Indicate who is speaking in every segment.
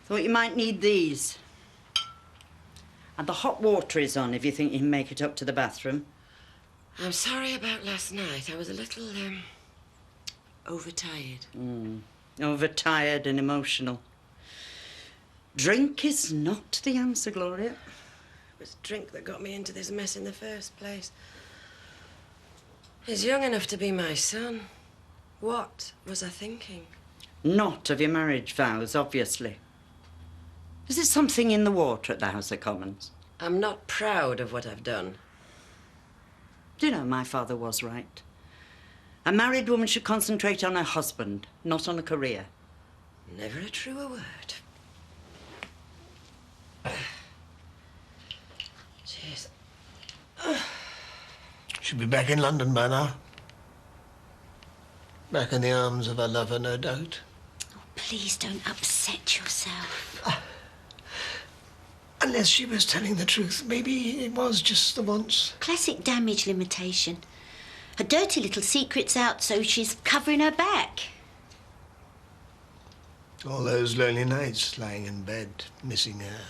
Speaker 1: Thought you might need these. And the hot water is on if you think you can make it up to the bathroom.
Speaker 2: I'm sorry about last night. I was a little, overtired.
Speaker 1: Overtired and emotional. Drink is not the answer, Gloria.
Speaker 2: It was drink that got me into this mess in the first place. He's young enough to be my son. What was I thinking?
Speaker 1: Not of your marriage vows, obviously. Is there something in the water at the House of Commons?
Speaker 2: I'm not proud of what I've done.
Speaker 1: Do you know, my father was right. A married woman should concentrate on her husband, not on a career.
Speaker 2: Never a truer word. Cheers.
Speaker 3: She'll be back in London by now. Back in the arms of her lover, no doubt.
Speaker 4: Oh, please don't upset yourself.
Speaker 3: Unless she was telling the truth. Maybe it was just the once.
Speaker 4: Classic damage limitation. Her dirty little secret's out, so she's covering her back.
Speaker 3: All those lonely nights lying in bed, missing her.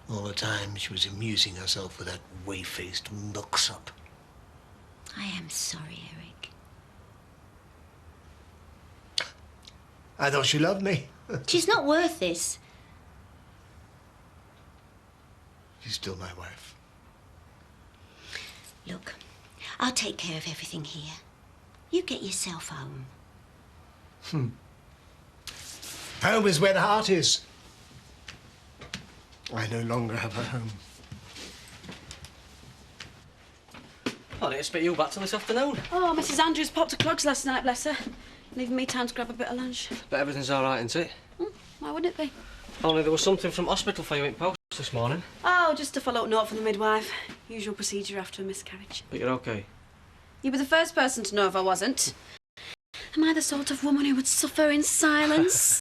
Speaker 3: All the time she was amusing herself with that whey-faced milksop.
Speaker 4: I am sorry, Eric.
Speaker 3: I thought she loved me.
Speaker 4: She's not worth this.
Speaker 3: She's still my wife.
Speaker 4: Look, I'll take care of everything here. You get yourself home.
Speaker 3: Home is where the heart is. I no longer have a home.
Speaker 5: I didn't expect you back till this afternoon.
Speaker 6: Oh, Mrs. Andrews popped her clogs last night, bless her. Leaving me time to grab a bit of lunch.
Speaker 5: But everything's all right, isn't it?
Speaker 6: Why wouldn't it be?
Speaker 5: Only there was something from hospital for you in post this morning.
Speaker 6: Oh, just a follow-up note from the midwife. Usual procedure after a miscarriage.
Speaker 5: But you're okay.
Speaker 6: You were the first person to know if I wasn't. Am I the sort of woman who would suffer in silence?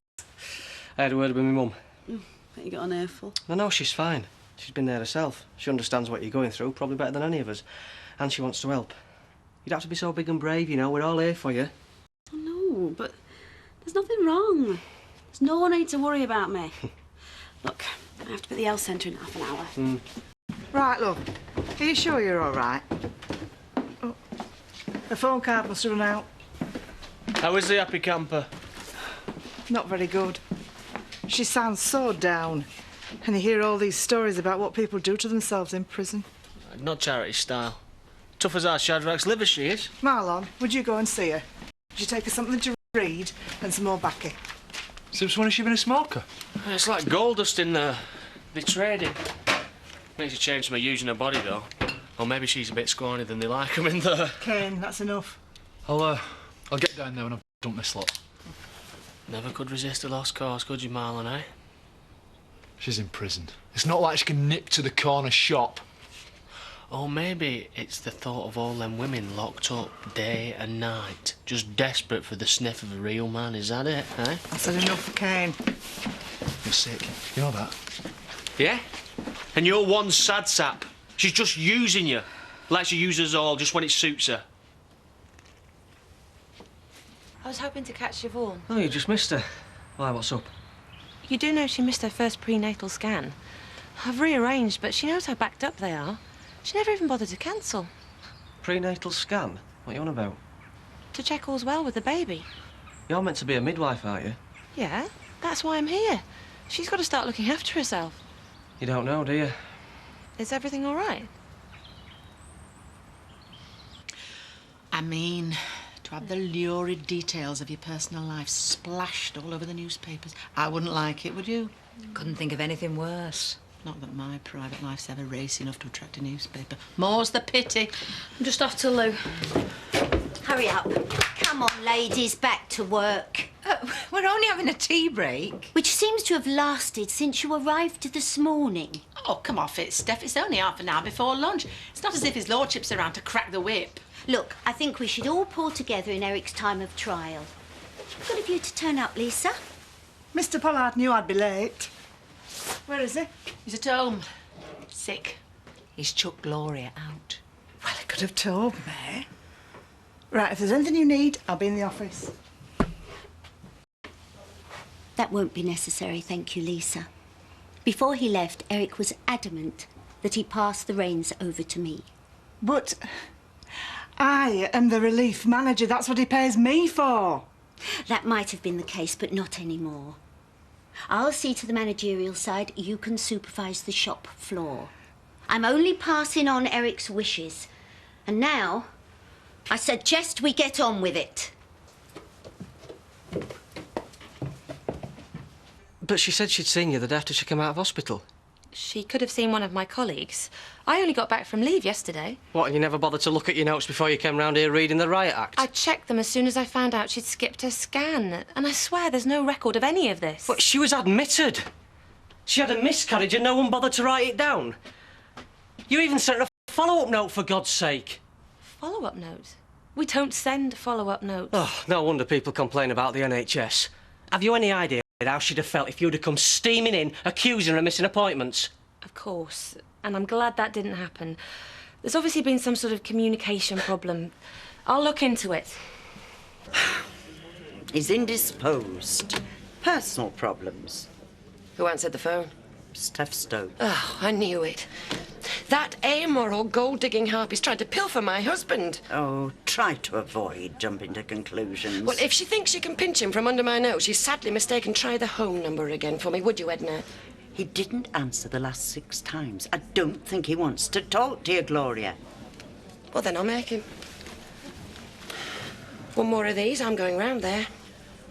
Speaker 5: I had a word with my mum.
Speaker 6: Bet you got an earful.
Speaker 5: No, she's fine. She's been there herself. She understands what you're going through, probably better than any of us. And she wants to help. You'd have to be so big and brave, you know. We're all here for you.
Speaker 6: I know, but there's nothing wrong. There's no one need to worry about me. Look, I have to be at the health centre in half an hour.
Speaker 7: Right, love. Are you sure you're all right? Oh, the phone card must have run out.
Speaker 5: How is the happy camper?
Speaker 7: Not very good. She sounds so down. And you hear all these stories about what people do to themselves in prison.
Speaker 5: Not charity style. Tough as our Shadrack's liver, she is.
Speaker 7: Marlon, would you go and see her? Would you take her something to read and some more baccy?
Speaker 8: Since when has she been a smoker?
Speaker 5: It's like gold dust in there. They trade it. Makes a change from her using her body, though. Or maybe she's a bit scrawny than they like 'em in there.
Speaker 7: Kane, that's enough.
Speaker 8: I'll get down there when I've done this lot.
Speaker 5: Never could resist a lost cause, could you, Marlon, eh?
Speaker 8: She's in prison. It's not like she can nip to the corner shop.
Speaker 5: Or maybe it's the thought of all them women locked up day and night, just desperate for the sniff of a real man. Is that it, eh?
Speaker 7: I said enough for Kane.
Speaker 8: You're sick. You know that?
Speaker 5: Yeah? And you're one sad sap. She's just using you, like she uses us all just when it suits her.
Speaker 9: I was hoping to catch Siobhan.
Speaker 5: Oh, you just missed her. Why, what's up?
Speaker 9: You do know she missed her first prenatal scan. I've rearranged, but she knows how backed up they are. She never even bothered to cancel.
Speaker 5: Prenatal scan? What are you on about?
Speaker 9: To check all's well with the baby.
Speaker 5: You're meant to be a midwife, aren't you?
Speaker 9: Yeah, that's why I'm here. She's got to start looking after herself.
Speaker 5: You don't know, do you?
Speaker 9: Is everything all right?
Speaker 10: I mean, to have the lurid details of your personal life splashed all over the newspapers. I wouldn't like it, would you?
Speaker 11: Couldn't think of anything worse.
Speaker 10: Not that my private life's ever racy enough to attract a newspaper. More's the pity.
Speaker 6: I'm just off to Lou.
Speaker 4: Hurry up. Come on, ladies, back to work.
Speaker 11: We're only having a tea break.
Speaker 4: Which seems to have lasted since you arrived this morning.
Speaker 10: Oh, come off it, Steph. It's only half an hour before lunch. It's not as if his lordship's around to crack the whip.
Speaker 4: Look, I think we should all pull together in Eric's time of trial. Good of you to turn up, Lisa.
Speaker 7: Mr. Pollard knew I'd be late. Where is he?
Speaker 10: He's at home. Sick. He's chucked Gloria out.
Speaker 7: Well, he could have told me. Right, if there's anything you need, I'll be in the office.
Speaker 4: That won't be necessary, thank you, Lisa. Before he left, Eric was adamant that he pass the reins over to me.
Speaker 7: But I am the relief manager. That's what he pays me for.
Speaker 4: That might have been the case, but not anymore. I'll see to the managerial side. You can supervise the shop floor. I'm only passing on Eric's wishes. And now, I suggest we get on with it.
Speaker 2: But she said she'd seen you the day after she came out of hospital.
Speaker 9: She could have seen one of my colleagues. I only got back from leave yesterday.
Speaker 2: What, and you never bothered to look at your notes before you came round here reading the riot act?
Speaker 9: I checked them as soon as I found out she'd skipped her scan. And I swear there's no record of any of this.
Speaker 2: But she was admitted. She had a miscarriage and no one bothered to write it down. You even sent her a follow-up note, for God's sake.
Speaker 9: Follow-up note? We don't send follow-up notes.
Speaker 2: Oh, no wonder people complain about the NHS. Have you any idea how she'd have felt if you'd have come steaming in, accusing her of missing appointments?
Speaker 9: Of course. And I'm glad that didn't happen. There's obviously been some sort of communication problem. I'll look into it.
Speaker 1: He's indisposed. Personal problems.
Speaker 2: Who answered the phone?
Speaker 1: Steph Stone.
Speaker 2: Oh, I knew it. That amoral gold-digging harpy's tried to pilfer my husband.
Speaker 1: Oh, try to avoid jumping to conclusions.
Speaker 2: Well, if she thinks she can pinch him from under my nose, she's sadly mistaken. Try the home number again for me, would you, Edna?
Speaker 1: He didn't answer the last 6 times. I don't think he wants to talk to you, Gloria.
Speaker 2: Well, then I'll make him. One more of these, I'm going round there.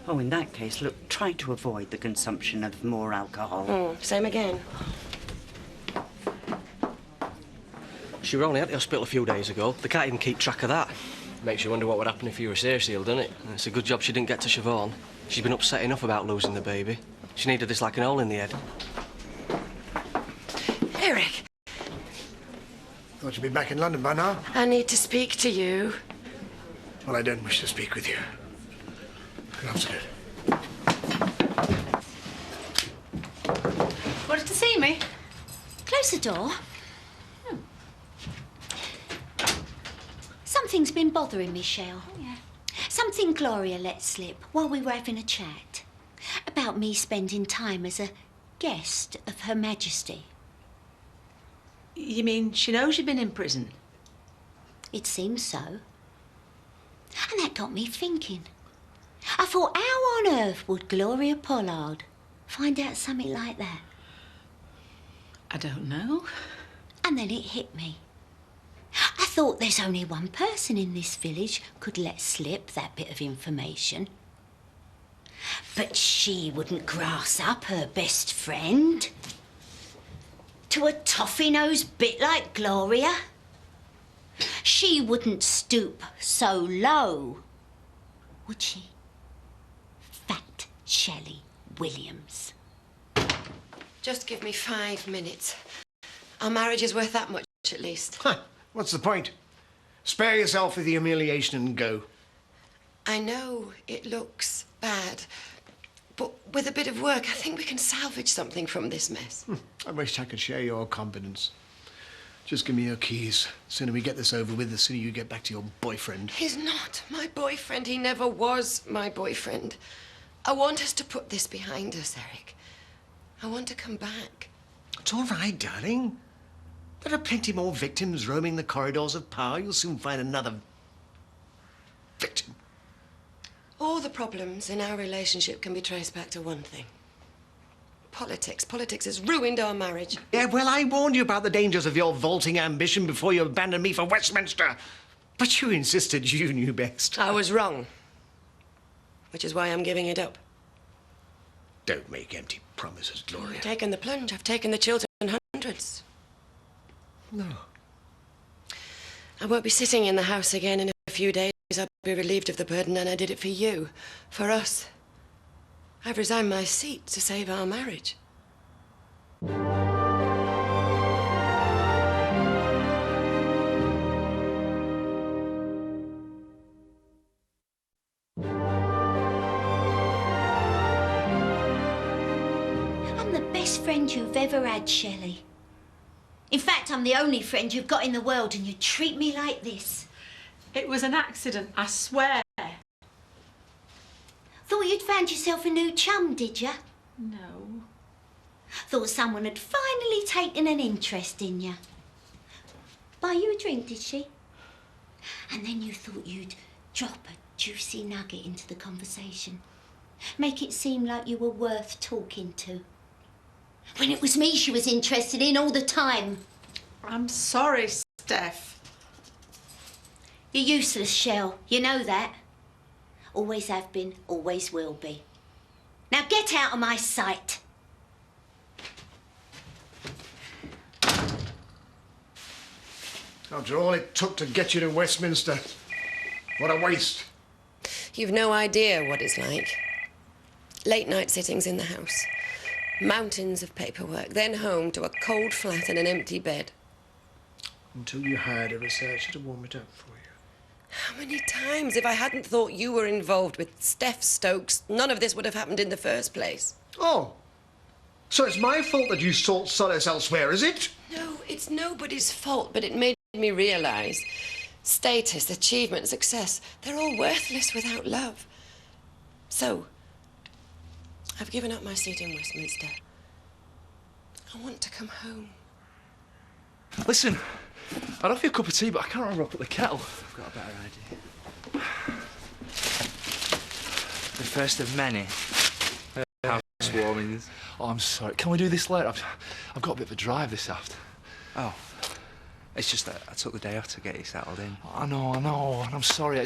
Speaker 1: Oh, in that case, look, try to avoid the consumption of more alcohol.
Speaker 2: Same again. She were only at the hospital a few days ago. They can't even keep track of that. Makes you wonder what would happen if you were seriously ill, doesn't it? And it's a good job she didn't get to Siobhan. She's been upset enough about losing the baby. She needed this like an hole in the head. Eric!
Speaker 3: Thought you'd be back in London by now.
Speaker 2: I need to speak to you.
Speaker 3: Well, I don't wish to speak with you. Good afternoon.
Speaker 6: Wanted to see me?
Speaker 4: Close the door. Something's been bothering me, Shell.
Speaker 6: Oh, yeah.
Speaker 4: Something Gloria let slip while we were having a chat. About me spending time as a guest of Her Majesty.
Speaker 11: You mean she knows you've been in prison?
Speaker 4: It seems so. And that got me thinking. I thought, how on earth would Gloria Pollard find out something like that?
Speaker 11: I don't know.
Speaker 4: And then it hit me. I thought there's only one person in this village could let slip that bit of information. But she wouldn't grass up her best friend to a toffee-nosed bit like Gloria. She wouldn't stoop so low, would she? Fat Shelley Williams.
Speaker 2: Just give me 5 minutes. Our marriage is worth that much, at least.
Speaker 3: Huh. What's the point? Spare yourself with the humiliation and go.
Speaker 2: I know it looks bad, but with a bit of work, I think we can salvage something from this mess.
Speaker 3: I wish I could share your confidence. Just give me your keys. The sooner we get this over with, the sooner you get back to your boyfriend.
Speaker 2: He's not my boyfriend. He never was my boyfriend. I want us to put this behind us, Eric. I want to come back.
Speaker 3: It's all right, darling. There are plenty more victims roaming the corridors of power. You'll soon find another victim.
Speaker 2: All the problems in our relationship can be traced back to one thing. Politics. Politics has ruined our marriage.
Speaker 3: Yeah, well, I warned you about the dangers of your vaulting ambition before you abandoned me for Westminster. But you insisted you knew best.
Speaker 2: I was wrong. Which is why I'm giving it up.
Speaker 3: Don't make empty promises, Gloria.
Speaker 2: I've taken the plunge. I've taken the Chiltern Hundreds.
Speaker 3: No.
Speaker 2: I won't be sitting in the house again in a few days. I'll be relieved of the burden, and I did it for you, for us. I've resigned my seat to save our marriage.
Speaker 4: I'm the best friend you've ever had, Shelley. In fact, I'm the only friend you've got in the world, and you treat me like this.
Speaker 11: It was an accident, I swear.
Speaker 4: Thought you'd found yourself a new chum, did you?
Speaker 11: No.
Speaker 4: Thought someone had finally taken an interest in you. Buy you a drink, did she? And then you thought you'd drop a juicy nugget into the conversation. Make it seem like you were worth talking to. When it was me she was interested in all the time.
Speaker 11: I'm sorry, Steph.
Speaker 4: You're useless, Shell. You know that. Always have been, always will be. Now get out of my sight.
Speaker 3: After all it took to get you to Westminster. What a waste.
Speaker 12: You've no idea what it's like. Late night sittings in the house. Mountains of paperwork. Then home to a cold flat and an empty bed.
Speaker 3: Until you hired a researcher to warm it up for you.
Speaker 12: How many times, if I hadn't thought you were involved with Steph Stokes, none of this would have happened in the first place.
Speaker 3: Oh. So it's my fault that you sought solace elsewhere, is it?
Speaker 12: No, it's nobody's fault, but it made me realise status, achievement, success, they're all worthless without love. So, I've given up my seat in Westminster. I want to come home.
Speaker 8: Listen, I'd offer you a cup of tea, but I can't remember I put the kettle.
Speaker 13: I've got a better idea. The first of many housewarmings.
Speaker 8: Oh, I'm sorry. Can we do this later? I've got a bit of a drive this afternoon.
Speaker 13: Oh. It's just that I took the day off to get you settled in.
Speaker 8: I know, and I'm sorry.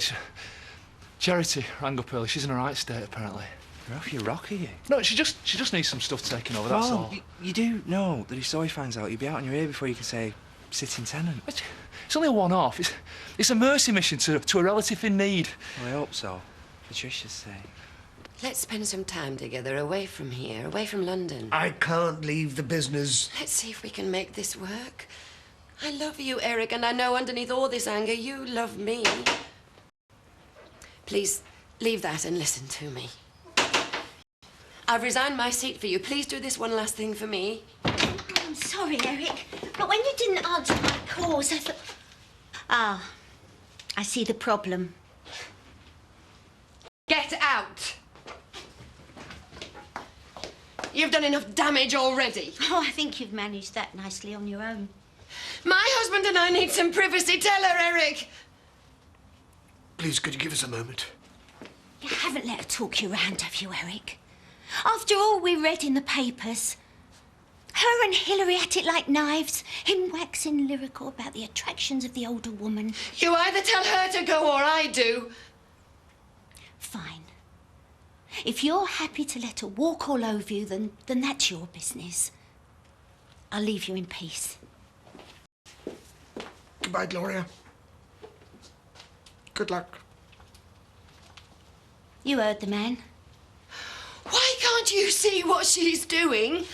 Speaker 8: Charity rang up early. She's in a right state, apparently.
Speaker 13: You're off your rock, are you?
Speaker 8: No, she just needs some stuff taken over, that's all.
Speaker 13: You do know that if Zoe finds out, you'll be out on your ear before you can say sitting tenant.
Speaker 8: It's only a one-off. It's a mercy mission to a relative in need.
Speaker 13: Well, I hope so. Patricia's sake.
Speaker 12: Let's spend some time together, away from here, away from London.
Speaker 3: I can't leave the business.
Speaker 12: Let's see if we can make this work. I love you, Eric, and I know underneath all this anger, you love me. Please, leave that and listen to me. I've resigned my seat for you. Please do this one last thing for me.
Speaker 4: Oh, I'm sorry, Eric, but when you didn't answer my calls, I thought... Ah, I see the problem.
Speaker 12: Get out! You've done enough damage already.
Speaker 4: Oh, I think you've managed that nicely on your own.
Speaker 12: My husband and I need some privacy. Tell her, Eric.
Speaker 3: Please, could you give us a moment?
Speaker 4: You haven't let her talk you round, have you, Eric? After all we read in the papers, her and Hilary at it like knives, him waxing lyrical about the attractions of the older woman.
Speaker 12: You either tell her to go or I do.
Speaker 4: Fine. If you're happy to let her walk all over you, then that's your business. I'll leave you in peace.
Speaker 3: Goodbye, Gloria. Good luck.
Speaker 4: You heard the man.
Speaker 12: Why can't you see what she's doing?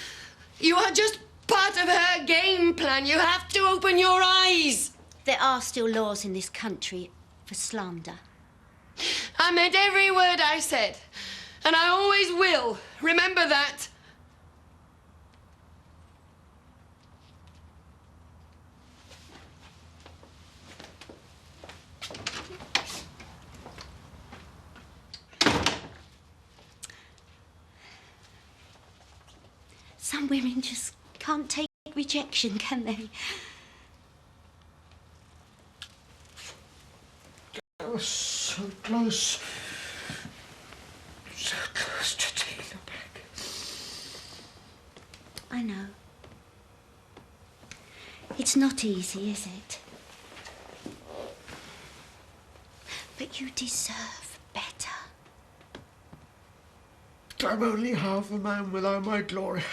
Speaker 12: You are just part of her game plan. You have to open your eyes.
Speaker 4: There are still laws in this country for slander.
Speaker 12: I meant every word I said, and I always will. Remember that.
Speaker 4: Some women just can't take rejection, can they?
Speaker 3: Oh, so close. So close to taking her back.
Speaker 4: I know. It's not easy, is it? But you deserve better.
Speaker 3: I'm only half a man without my Gloria.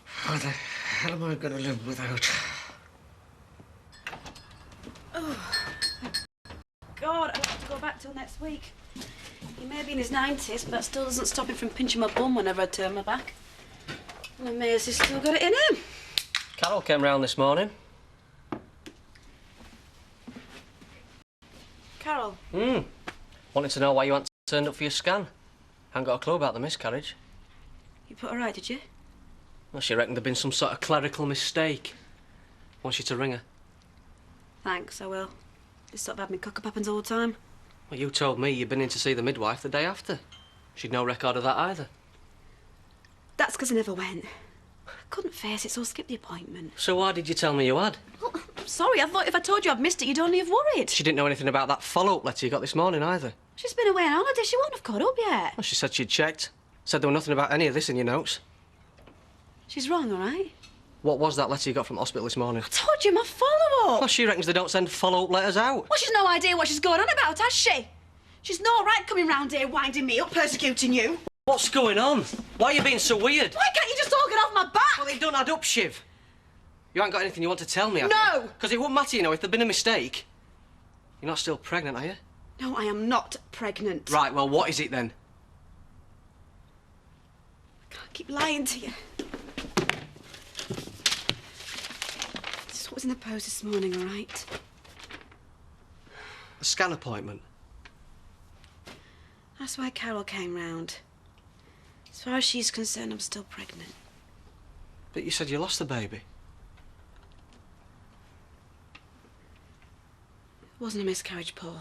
Speaker 3: How the hell am I going to live without?
Speaker 6: Oh, God, I'll have to go back till next week. He may be in his 90s, but that still doesn't stop him from pinching my bum whenever I turn my back. I'm amazed he's still got it in him.
Speaker 2: Carol came round this morning.
Speaker 6: Carol?
Speaker 2: Wanted to know why you hadn't turned up for your scan. Hadn't got a clue about the miscarriage.
Speaker 6: You put her right, did you?
Speaker 2: Well, she reckoned there'd been some sort of clerical mistake. Wants you to ring her.
Speaker 6: Thanks, I will. This sort of admin cock-up happens all the time.
Speaker 2: Well, you told me you'd been in to see the midwife the day after. She'd no record of that either.
Speaker 6: That's because I never went. I couldn't face it, so I skipped the appointment.
Speaker 2: So why did you tell me you had?
Speaker 6: Well, I'm sorry, I thought if I told you I'd missed it, you'd only have worried.
Speaker 2: She didn't know anything about that follow-up letter you got this morning either.
Speaker 6: She's been away on holiday, she won't have caught up yet.
Speaker 2: Well, she said she'd checked. Said there was nothing about any of this in your notes.
Speaker 6: She's wrong, all right?
Speaker 2: What was that letter you got from hospital this morning?
Speaker 6: I told you, my follow-up.
Speaker 2: Well, she reckons they don't send follow-up letters out.
Speaker 6: Well, she's no idea what she's going on about, has she? She's no right coming round here winding me up, persecuting you.
Speaker 2: What's going on? Why are you being so weird?
Speaker 6: Why can't you just all get off my back?
Speaker 2: Well, it don't add up, Shiv. You haven't got anything you want to tell me, have
Speaker 6: No!
Speaker 2: Because it wouldn't matter, you know, if there'd been a mistake. You're not still pregnant, are you?
Speaker 6: No, I am not pregnant.
Speaker 2: Right, well, what is it then?
Speaker 6: I can't keep lying to you. This is what was in the post this morning, all right?
Speaker 2: A scan appointment?
Speaker 6: That's why Carol came round. As far as she's concerned, I'm still pregnant.
Speaker 2: But you said you lost the baby.
Speaker 6: It wasn't a miscarriage, Paul.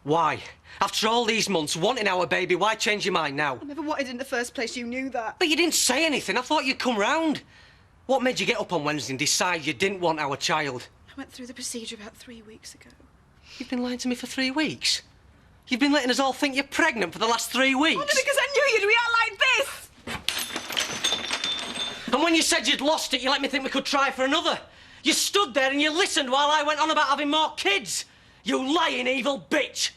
Speaker 2: Why? After all these months wanting our baby, why change your mind now?
Speaker 6: I never wanted it in the first place, you knew that.
Speaker 2: But you didn't say anything. I thought you'd come round. What made you get up on Wednesday and decide you didn't want our child?
Speaker 6: I went through the procedure about 3 weeks ago.
Speaker 2: You've been lying to me for 3 weeks? You've been letting us all think you're pregnant for the last 3 weeks?
Speaker 6: Only because I knew you'd react like this!
Speaker 2: And when you said you'd lost it, you let me think we could try for another. You stood there and you listened while I went on about having more kids. You lying evil bitch!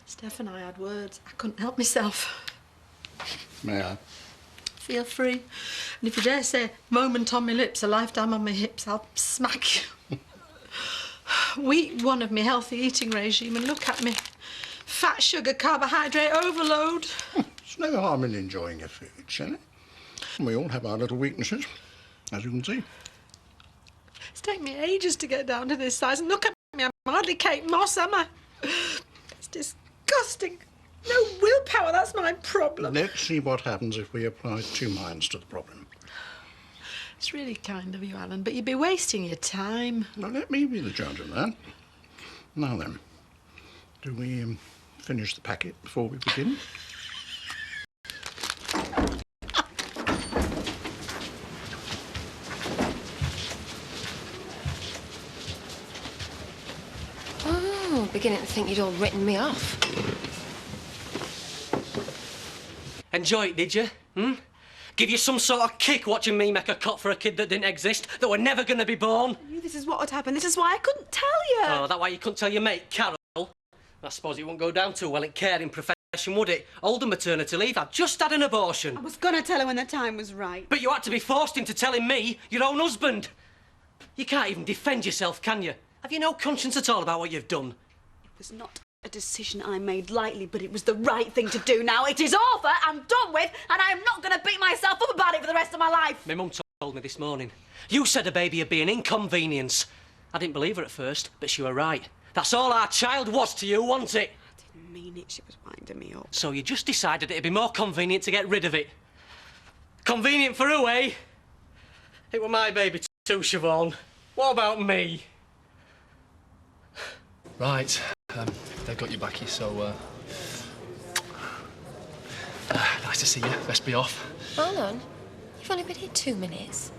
Speaker 10: Steph and I had words. I couldn't help myself.
Speaker 14: May I?
Speaker 10: Feel free. And if you dare say moment on my lips, a lifetime on my hips, I'll smack you. Week 1 of my healthy eating regime, and look at me. Fat, sugar, carbohydrate overload.
Speaker 14: It's no harm in enjoying your food, Shelley. We all have our little weaknesses, as you can see.
Speaker 10: It's taken me ages to get down to this size, and look at me, I'm hardly Kate Moss, am I? It's disgusting. No willpower, that's my problem.
Speaker 14: Let's see what happens if we apply 2 minds to the problem.
Speaker 10: It's really kind of you, Alan, but you'd be wasting your time.
Speaker 14: Now, let me be the judge of that. Now then, do we finish the packet before we begin?
Speaker 12: Oh, beginning to think you'd all written me off.
Speaker 2: Enjoy it, did you? Give you some sort of kick watching me make a cot for a kid that didn't exist, that were never going to be born?
Speaker 6: I knew this is what would happen. This is why I couldn't tell you.
Speaker 2: Oh, that why you couldn't tell your mate, Carol? I suppose it wouldn't go down too well in caring profession, would it? Older maternity leave. I'd just had an abortion.
Speaker 6: I was going to tell her when the time was right.
Speaker 2: But you had to be forced into telling me, your own husband. You can't even defend yourself, can you? Have you no conscience at all about what you've done?
Speaker 6: It was not a decision I made lightly, but it was the right thing to do. Now it is over, I'm done with, and I am not going to beat myself up about it for the rest of my life.
Speaker 2: My mum told me this morning. You said a baby would be an inconvenience. I didn't believe her at first, but she were right. That's all our child was to you, wasn't it?
Speaker 6: I didn't mean it. She was winding me up.
Speaker 2: So you just decided it'd be more convenient to get rid of it. Convenient for who, eh? It were my baby too, Siobhan. What about me?
Speaker 8: Right, they've got you back here, so, nice to see you. Best be off.
Speaker 12: Hold on. You've only been here 2 minutes.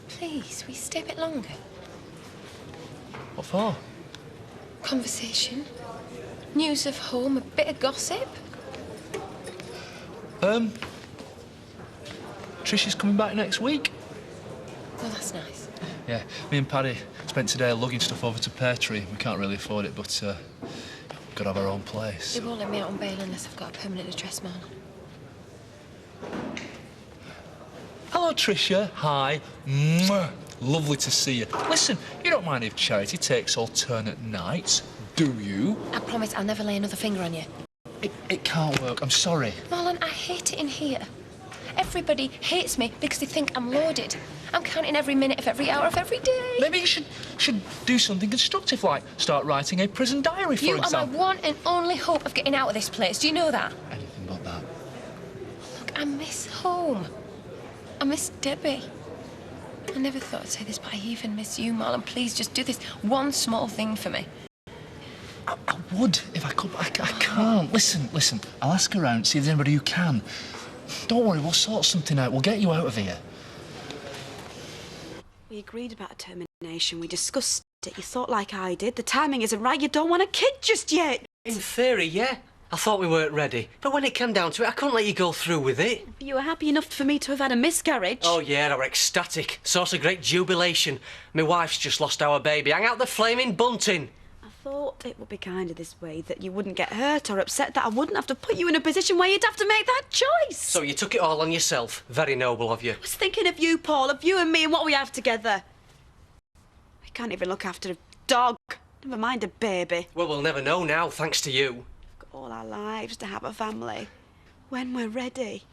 Speaker 12: Please, will you stay a bit longer?
Speaker 8: What for?
Speaker 12: Conversation. News of home, a bit of gossip.
Speaker 8: Tricia's coming back next week.
Speaker 12: Oh, that's nice.
Speaker 8: Yeah, me and Paddy spent today lugging stuff over to Pear Tree. We can't really afford it, but got to have our own place.
Speaker 12: They won't let me out on bail unless I've got a permanent address, man.
Speaker 8: Hello, Tricia. Hi. Mwah. Lovely to see you. Listen, you don't mind if Charity takes alternate nights, do you?
Speaker 12: I promise I'll never lay another finger on you.
Speaker 8: It can't work. I'm sorry.
Speaker 12: Marlon, I hate it in here. Everybody hates me because they think I'm loaded.
Speaker 15: I'm counting every minute of every hour of every day.
Speaker 8: Maybe you should do something constructive, like start writing a prison diary, for example.
Speaker 15: You are my one and only hope of getting out of this place. Do you know that?
Speaker 8: Anything but that.
Speaker 15: Look, I miss home. I miss Debbie. I never thought I'd say this, but I even miss you, Marlon. Please, just do this one small thing for me.
Speaker 8: I would if I could, but I can't. Listen. I'll ask around, see if there's anybody who can. Don't worry, we'll sort something out. We'll get you out of here.
Speaker 6: We agreed about a termination. We discussed it. You thought like I did. The timing isn't right. You don't want a kid just yet.
Speaker 2: In theory, yeah. I thought we weren't ready. But when it came down to it, I couldn't let you go through with it.
Speaker 6: But you were happy enough for me to have had a miscarriage.
Speaker 2: Oh, yeah, I were ecstatic. Source of great jubilation. My wife's just lost our baby. Hang out the flaming bunting.
Speaker 6: I thought it would be kinder this way, that you wouldn't get hurt or upset, that I wouldn't have to put you in a position where you'd have to make that choice.
Speaker 2: So you took it all on yourself. Very noble of you.
Speaker 6: I was thinking of you, Paul, of you and me and what we have together. We can't even look after a dog, never mind a baby.
Speaker 2: Well, we'll never know now, thanks to you.
Speaker 6: We've got all our lives to have a family. When we're ready.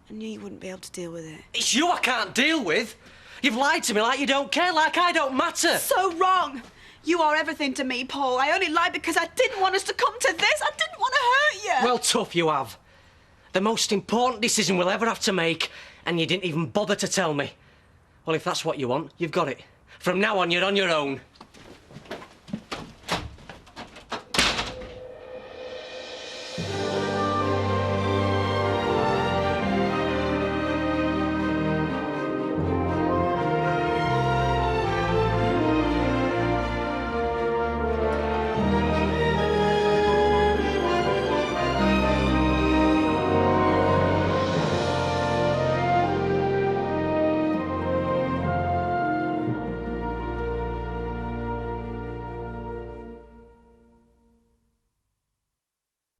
Speaker 6: I knew you wouldn't be able to deal with it.
Speaker 2: It's you I can't deal with. You've lied to me like you don't care, like I don't matter.
Speaker 6: So wrong. You are everything to me, Paul. I only lied because I didn't want us to come to this. I didn't want to hurt you.
Speaker 2: Well, tough you have. The most important decision we'll ever have to make, and you didn't even bother to tell me. Well, if that's what you want, you've got it. From now on, you're on your own.